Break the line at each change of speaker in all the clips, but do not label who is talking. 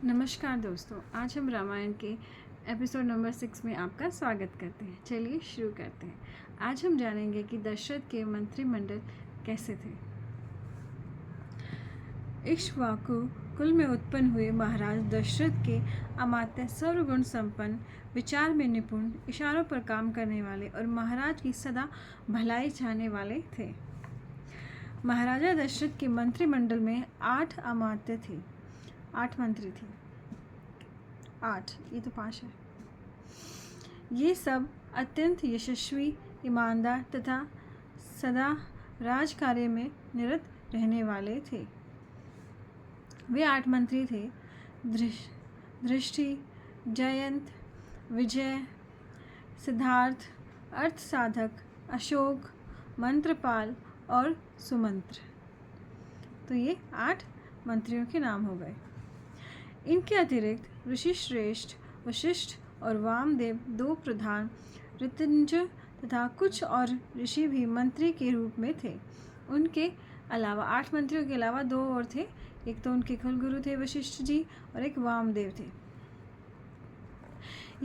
नमस्कार दोस्तों, आज हम रामायण के एपिसोड नंबर 6 में आपका स्वागत करते हैं। चलिए शुरू करते हैं। आज हम जानेंगे कि दशरथ के मंत्रिमंडल कैसे थे। इक्ष्वाकु कुल में उत्पन्न हुए महाराज दशरथ के अमात्य सर्वगुण संपन्न, विचार में निपुण, इशारों पर काम करने वाले और महाराज की सदा भलाई चाहने वाले थे। महाराजा दशरथ के मंत्रिमंडल में 8 अमात्य थे, 8 मंत्री थे। 8, ये तो 5 है। ये सब अत्यंत यशस्वी, ईमानदार तथा सदा राजकार्य में निरत रहने वाले थे। वे 8 मंत्री थे: दृष्टि, जयंत, विजय, सिद्धार्थ, अर्थसाधक, अशोक, मंत्रपाल और सुमंत्र। तो ये 8 मंत्रियों के नाम हो गए। इनके अतिरिक्त ऋषिश्रेष्ठ, वशिष्ठ और वामदेव 2 प्रधान, ऋतुंजय तथा कुछ और ऋषि भी मंत्री के रूप में थे। उनके अलावा 8 मंत्रियों के अलावा 2 और थे। एक तो उनके कुलगुरु थे वशिष्ठ जी और एक वामदेव थे।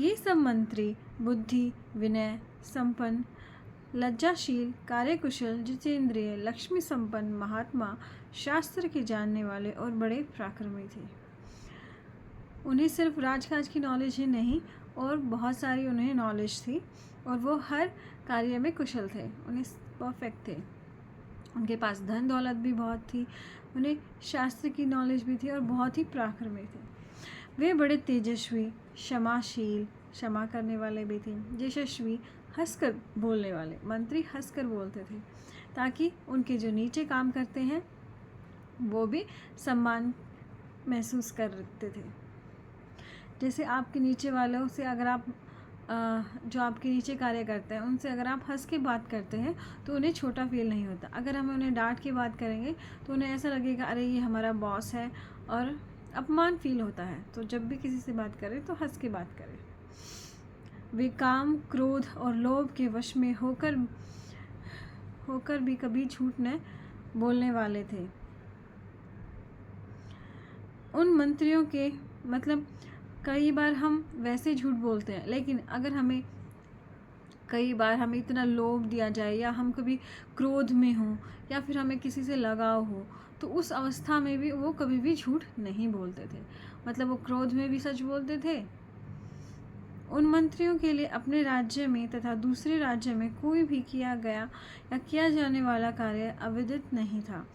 ये सब मंत्री बुद्धि, विनय संपन्न, लज्जाशील, कार्यकुशल, जितेंद्रिय, लक्ष्मी संपन्न, महात्मा, शास्त्र के जानने वाले और बड़े पराक्रमी थे। उन्हें सिर्फ राजकाज की नॉलेज ही नहीं और बहुत सारी उन्हें नॉलेज थी और वो हर कार्य में कुशल थे। उन्हें परफेक्ट थे। उनके पास धन दौलत भी बहुत थी, उन्हें शास्त्र की नॉलेज भी थी और बहुत ही पराक्रमी थे। वे बड़े तेजस्वी, क्षमाशील, क्षमा करने वाले भी थे, यशस्वी, हंसकर बोलने वाले। मंत्री हंसकर बोलते थे ताकि उनके जो नीचे काम करते हैं वो भी सम्मान महसूस करते थे। जैसे आपके नीचे वालों से अगर आप जो आपके नीचे कार्य करते हैं उनसे अगर आप हंस के बात करते हैं तो उन्हें छोटा फील नहीं होता। अगर हम उन्हें डांट के बात करेंगे तो उन्हें ऐसा लगेगा अरे ये हमारा बॉस है और अपमान फील होता है। तो जब भी किसी से बात करें तो हंस के बात करें। वे काम, क्रोध और लोभ के वश में होकर भी कभी झूठ न बोलने वाले थे। उन मंत्रियों के कई बार हम वैसे झूठ बोलते हैं, लेकिन अगर कई बार हमें इतना लोभ दिया जाए या हम कभी क्रोध में हों या फिर हमें किसी से लगाव हो तो उस अवस्था में भी वो कभी भी झूठ नहीं बोलते थे। वो क्रोध में भी सच बोलते थे। उन मंत्रियों के लिए अपने राज्य में तथा दूसरे राज्य में कोई भी किया गया या किया जाने वाला कार्य अविदित नहीं था,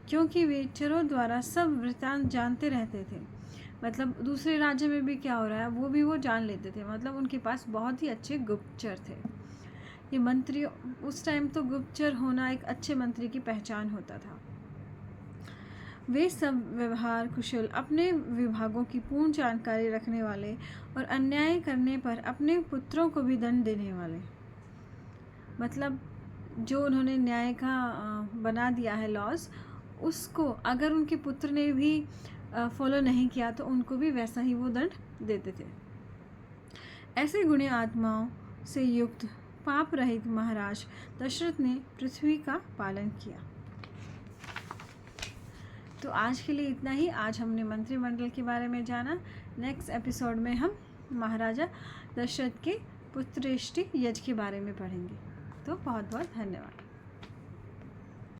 क्योंकि वे चरों द्वारा सब वृत्तांत जानते रहते थे। दूसरे राज्य में भी क्या हो रहा है वो जान लेते थे। उनके पास बहुत ही अच्छे गुप्तचर थे। ये मंत्री उस टाइम तो गुप्तचर होना एक अच्छे मंत्री की पहचान होता था। वे सब व्यवहार कुशल, अपने विभागों की पूर्ण जानकारी रखने वाले और अन्याय करने पर अपने पुत्रों को भी दंड देने वाले। जो उन्होंने न्याय का बना दिया है लॉज, उसको अगर उनके पुत्र ने भी फॉलो नहीं किया तो उनको भी वैसा ही वो दंड देते थे। ऐसे गुणी आत्माओं से युक्त पाप रहित महाराज दशरथ ने पृथ्वी का पालन किया। तो आज के लिए इतना ही। आज हमने मंत्रिमंडल के बारे में जाना। नेक्स्ट एपिसोड में हम महाराजा दशरथ के पुत्रेष्टि यज्ञ के बारे में पढ़ेंगे। तो बहुत बहुत धन्यवाद।